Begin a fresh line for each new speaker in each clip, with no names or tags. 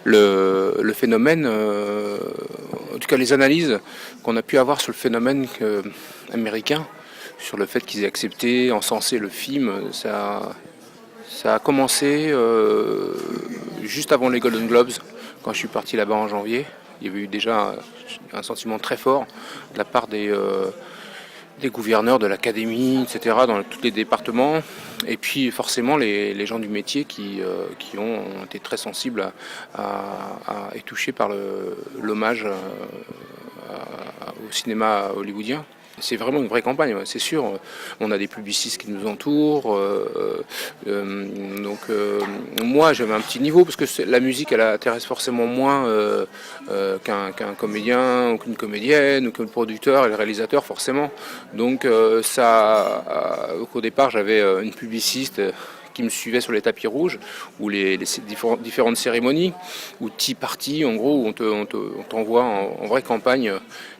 le phénomène, en tout cas les analyses qu'on a pu avoir sur le phénomène américain, sur le fait qu'ils aient accepté, encensé le film. Ça a commencé juste avant les Golden Globes, quand je suis parti là-bas en janvier. Il y avait eu déjà un sentiment très fort de la part des gouverneurs de l'académie, etc., dans tous les départements. Et puis forcément les gens du métier qui ont été très sensibles et touchés par l'hommage au cinéma hollywoodien. C'est vraiment une vraie campagne, c'est sûr. On a des publicistes qui nous entourent. Moi, j'avais un petit niveau parce que la musique, elle intéresse forcément moins qu'un comédien ou qu'une comédienne ou qu'un producteur et le réalisateur, forcément. Donc, au départ, j'avais une publiciste qui me suivait sur les tapis rouges ou les différentes cérémonies ou tea party, en gros, où on t'envoie en vraie campagne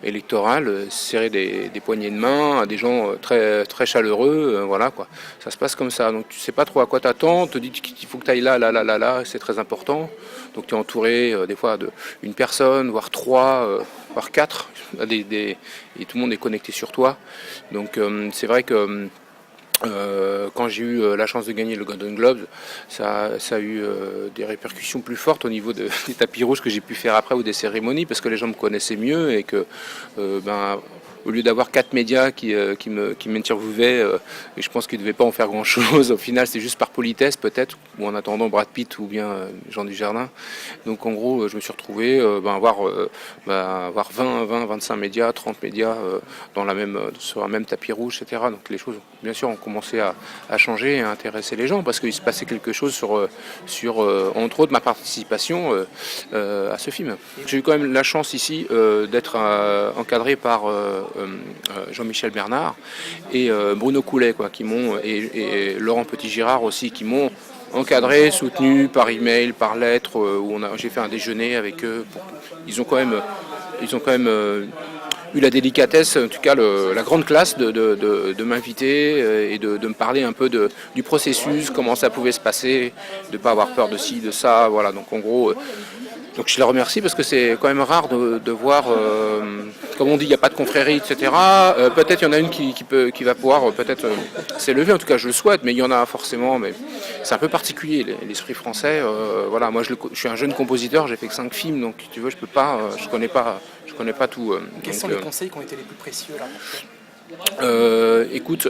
électorale, serrer des poignées de main à des gens très, très chaleureux, voilà quoi. Ça se passe comme ça, donc tu sais pas trop à quoi t'attends, te dis qu'il faut que tu ailles là, c'est très important. Donc tu es entouré des fois d'une personne, voire trois, voire quatre, et tout le monde est connecté sur toi. Donc c'est vrai que quand j'ai eu la chance de gagner le Golden Globe, ça a eu des répercussions plus fortes au niveau des tapis rouges que j'ai pu faire après ou des cérémonies, parce que les gens me connaissaient mieux et que au lieu d'avoir 4 médias qui m'interviewaient, et je pense qu'ils ne devaient pas en faire grand chose, au final c'est juste par politesse peut-être, ou en attendant Brad Pitt ou bien Jean Dujardin. Donc en gros je me suis retrouvé avoir 25 médias, 30 médias sur un même tapis rouge, etc. Donc les choses bien sûr ont commencé à changer et à intéresser les gens, parce qu'il se passait quelque chose sur entre autres ma participation à ce film. J'ai eu quand même la chance ici d'être encadré par Jean-Michel Bernard et Bruno Coulet, quoi, et Laurent Petit-Girard aussi, qui m'ont encadré, soutenu par email, par lettre, où j'ai fait un déjeuner avec eux. Ils ont quand même eu la délicatesse, en tout cas la grande classe de m'inviter et de me parler un peu du processus, comment ça pouvait se passer, de ne pas avoir peur de ci, de ça, voilà. Donc en gros, donc je les remercie, parce que c'est quand même rare de voir, comme on dit, il n'y a pas de confrérie, etc. Peut-être il y en a une qui va pouvoir peut-être s'élever, en tout cas je le souhaite, mais il y en a forcément, mais c'est un peu particulier l'esprit français. Voilà, moi je suis un jeune compositeur, j'ai fait que 5 films, donc tu veux, je peux pas, je connais pas tout.
Quels sont les conseils qui ont été les plus précieux là?
Écoute,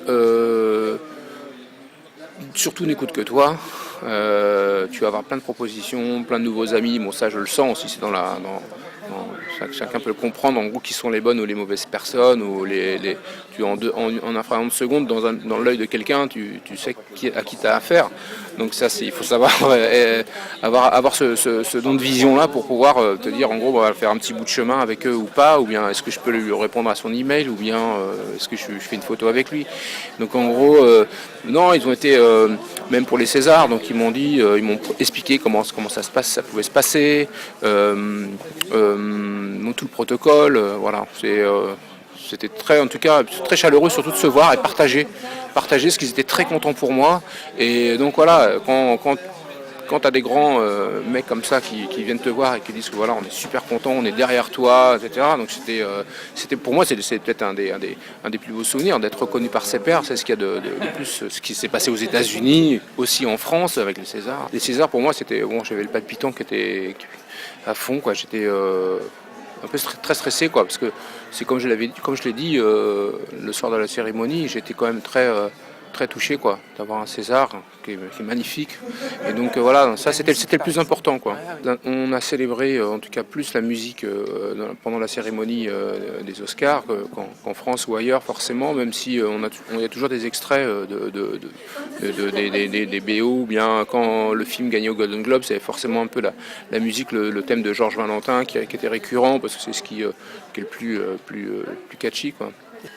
surtout n'écoute que toi. Tu vas avoir plein de propositions, plein de nouveaux amis. Bon, ça je le sens aussi, c'est chacun peut le comprendre, en gros, qui sont les bonnes ou les mauvaises personnes, ou en un fragment de seconde, dans l'œil de quelqu'un, tu sais à qui tu as affaire. Donc ça, il faut savoir avoir ce don de vision-là pour pouvoir te dire, en gros, on va faire un petit bout de chemin avec eux ou pas, ou bien est-ce que je peux lui répondre à son email, ou bien est-ce que je fais une photo avec lui. Donc en gros, non, ils ont été, même pour les Césars, donc ils m'ont expliqué comment ça pouvait se passer, tout le protocole, voilà. C'était en tout cas très chaleureux, surtout de se voir et partager ce qu'ils étaient très contents pour moi. Et donc voilà, quand tu as des grands mecs comme ça qui viennent te voir et qui disent que voilà, on est super contents, on est derrière toi, etc. Donc c'était pour moi, c'est peut-être un des plus beaux souvenirs, d'être reconnu par ses pairs. C'est ce qu'il y a de plus, ce qui s'est passé aux États-Unis, aussi en France avec les Césars. Les Césars, pour moi, c'était bon, j'avais le palpitant qui était à fond, quoi. J'étais un peu très stressé, quoi, parce que c'est comme je l'ai dit le soir de la cérémonie, j'étais quand même très touché, quoi, d'avoir un César qui est magnifique. Et donc voilà, ça c'était le plus important, quoi. On a célébré en tout cas plus la musique pendant la cérémonie des Oscars qu'en France ou ailleurs, forcément, même si il y a toujours des extraits des BO, ou bien quand le film gagnait au Golden Globe, c'est forcément un peu la musique, le thème de Georges Valentin qui était récurrent, parce que c'est ce qui est le plus catchy, quoi.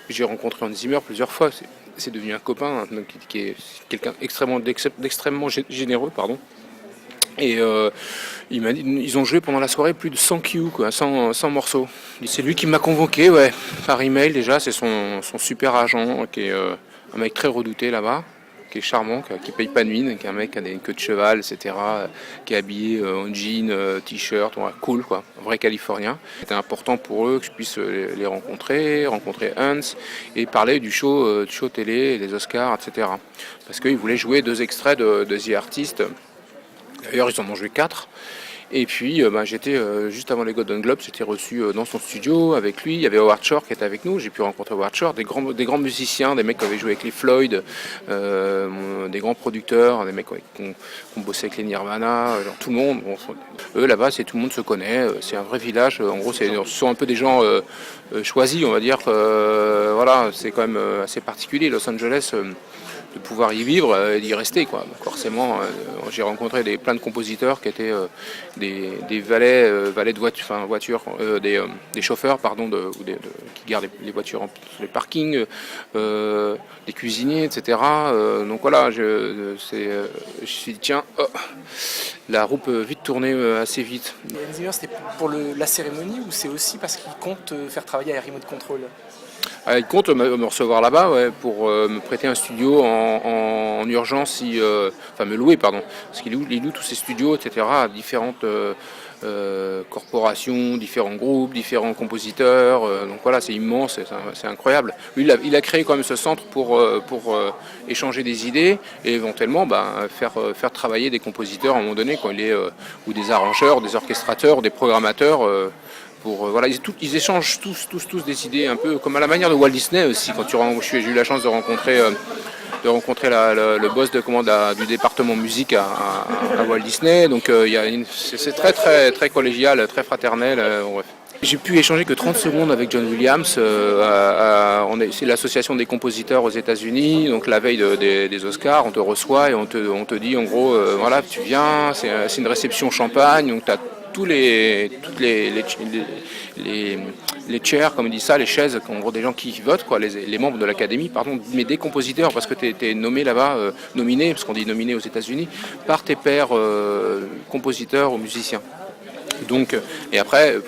J'ai rencontré Hans Zimmer plusieurs fois. C'est devenu un copain, hein, donc, qui est quelqu'un d'extrêmement généreux, pardon. Et ils ont joué pendant la soirée plus de 100 cues, quoi, 100 morceaux. Et c'est lui qui m'a convoqué, ouais, par email déjà. C'est son super agent, qui est un mec très redouté là-bas, qui est charmant, qui paye pas de mine, qui est un mec qui a une queue de cheval, etc., qui est habillé en jean, t-shirt, cool, quoi, un vrai Californien. C'était important pour eux que je puisse les rencontrer Hans, et parler du show télé, des Oscars, etc. Parce qu'ils voulaient jouer 2 extraits de The Artist. D'ailleurs, ils en ont joué 4. Et puis j'étais juste avant les Golden Globes, j'étais reçu dans son studio avec lui. Il y avait Howard Shore qui était avec nous. J'ai pu rencontrer Howard Shore, des grands musiciens, des mecs qui avaient joué avec les Floyd, des grands producteurs, des mecs qui ont bossé avec les Nirvana, genre tout le monde. Bon, eux là-bas, tout le monde se connaît. C'est un vrai village. En gros, ce sont un peu des gens choisis, on va dire. Voilà, c'est quand même assez particulier. Los Angeles. De pouvoir y vivre et d'y rester, quoi. Donc forcément, j'ai rencontré plein de compositeurs qui étaient des valets de voitures, des chauffeurs, pardon, qui gardent les voitures sur les parkings, des cuisiniers, etc. Donc voilà, je me suis dit, tiens, la roue peut vite tourner assez vite.
Hans Zimmer, c'était pour la cérémonie ou c'est aussi parce qu'il compte faire travailler à Remote Control?
Il compte me recevoir là-bas, ouais, pour me prêter un studio en urgence, me louer, pardon. Parce qu'il loue tous ses studios, etc., à différentes corporations, différents groupes, différents compositeurs. Donc voilà, c'est immense, c'est incroyable. Lui, il a créé quand même ce centre pour échanger des idées et éventuellement faire travailler des compositeurs à un moment donné, quand ou des arrangeurs, des orchestrateurs, des programmateurs. Voilà, ils échangent tous des idées, un peu comme à la manière de Walt Disney aussi. Quand j'ai eu la chance de rencontrer le boss du département musique à Walt Disney. Donc c'est très très très collégial, très fraternel. Bref. J'ai pu échanger que 30 secondes avec John Williams. C'est l'association des compositeurs aux États-Unis. Donc la veille des Oscars, on te reçoit et on te dit en gros, voilà, tu viens, c'est une réception champagne. Donc tu as toutes les chairs, comme on dit ça, les chaises, en gros des gens qui votent, quoi, les membres de l'académie, pardon, mais des compositeurs, parce que tu es nommé là-bas, nominé, parce qu'on dit nominé aux États-Unis, par tes pairs compositeurs ou musiciens. Donc, et après,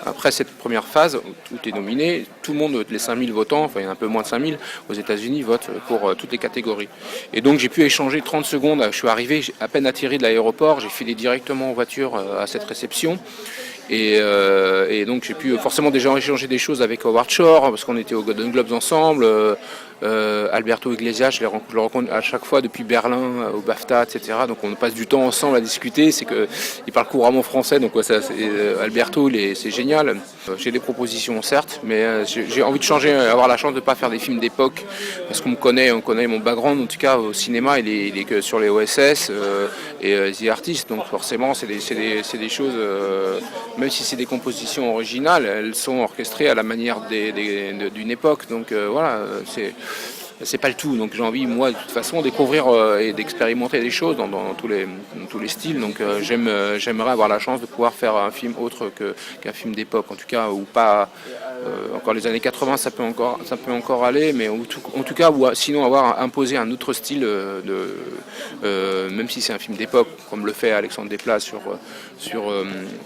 après cette première phase où tu es nominé, tout le monde, les 5000 votants, enfin il y en a un peu moins de 5000 aux États-Unis, votent pour toutes les catégories. Et donc j'ai pu échanger 30 secondes, je suis arrivé, à peine atterri de l'aéroport, j'ai filé directement en voiture à cette réception. Et donc j'ai pu forcément déjà échanger des choses avec Howard Shore, parce qu'on était aux Golden Globes ensemble. Alberto Iglesias, je le rencontre à chaque fois depuis Berlin, au BAFTA, etc. Donc on passe du temps ensemble à discuter. C'est qu'il parle couramment français, donc Alberto, c'est génial. J'ai des propositions certes, mais j'ai envie de changer, avoir la chance de ne pas faire des films d'époque, parce qu'on connaît mon background, en tout cas au cinéma, il est que sur les OSS et The Artist. Donc forcément, c'est des choses, même si c'est des compositions originales, elles sont orchestrées à la manière d'une époque. Donc voilà, c'est pas le tout. Donc j'ai envie, moi, de toute façon, découvrir et d'expérimenter des choses dans tous les styles. Donc j'aimerais avoir la chance de pouvoir faire un film autre qu'un film d'époque, en tout cas, ou pas. Encore les années 80, ça peut encore aller, mais en tout cas, sinon avoir imposé un autre style, même si c'est un film d'époque, comme le fait Alexandre Desplat sur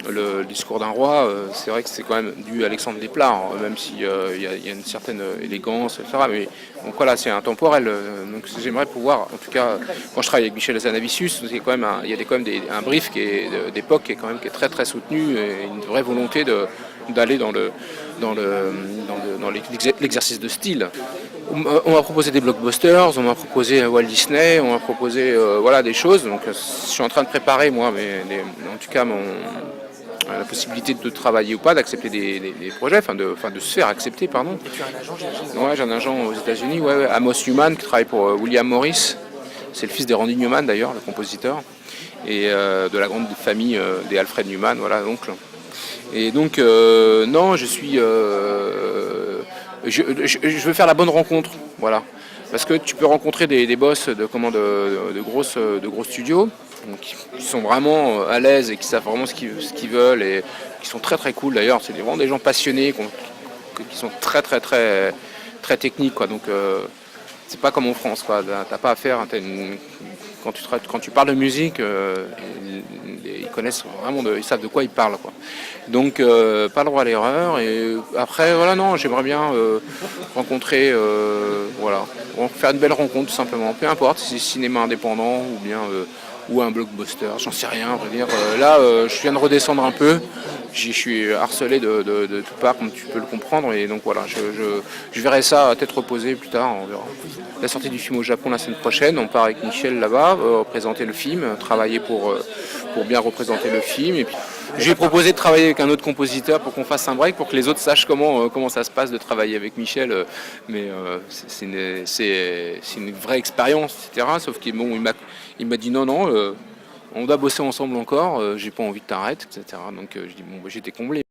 le discours d'un roi. C'est vrai que c'est quand même du Alexandre Desplat, hein, même s'il y a une certaine élégance, etc. Mais donc voilà, c'est intemporel. Donc j'aimerais pouvoir, en tout cas, quand je travaille avec Michel Hazanavicius, il y a quand même un brief d'époque qui est très très soutenu, et une vraie volonté d'aller dans l'exercice de style. On m'a proposé des blockbusters, on m'a proposé Walt Disney, on m'a proposé des choses. Donc je suis en train de préparer moi, en tout cas la possibilité de travailler ou pas, d'accepter des projets, de se faire accepter, pardon.
Et tu as un agent, j'imagine?
Ouais, j'ai un agent aux États-Unis, Amos Newman, qui travaille pour William Morris. C'est le fils des Randy Newman d'ailleurs, le compositeur, et de la grande famille des Alfred Newman, voilà, l'oncle. Et donc, non, je veux faire la bonne rencontre, voilà. Parce que tu peux rencontrer des boss de gros studios, donc, qui sont vraiment à l'aise et qui savent vraiment ce qu'ils veulent, et qui sont très très cool d'ailleurs. C'est vraiment des gens passionnés, qui sont très très très très techniques, quoi. Donc, c'est pas comme en France, quoi. T'as pas à faire, quand tu parles de musique, ils connaissent vraiment, ils savent de quoi ils parlent, quoi. Donc pas le droit à l'erreur. Et après, voilà, non, j'aimerais bien rencontrer, voilà, faire une belle rencontre tout simplement. Peu importe si c'est cinéma indépendant ou bien ou un blockbuster, j'en sais rien, on va dire. Là, je viens de redescendre un peu. Je suis harcelé de toutes parts, comme tu peux le comprendre, et donc voilà, je verrai ça à tête reposée plus tard, on verra. La sortie du film au Japon la semaine prochaine, on part avec Michel là-bas, présenter le film, travailler pour bien représenter le film. Et puis, j'ai proposé de travailler avec un autre compositeur pour qu'on fasse un break, pour que les autres sachent comment ça se passe de travailler avec Michel. Mais c'est une vraie expérience, etc. Sauf qu'il bon, il m'a dit non, on doit bosser ensemble encore, j'ai pas envie de t'arrêter, etc. Donc je dis bon, j'étais comblé.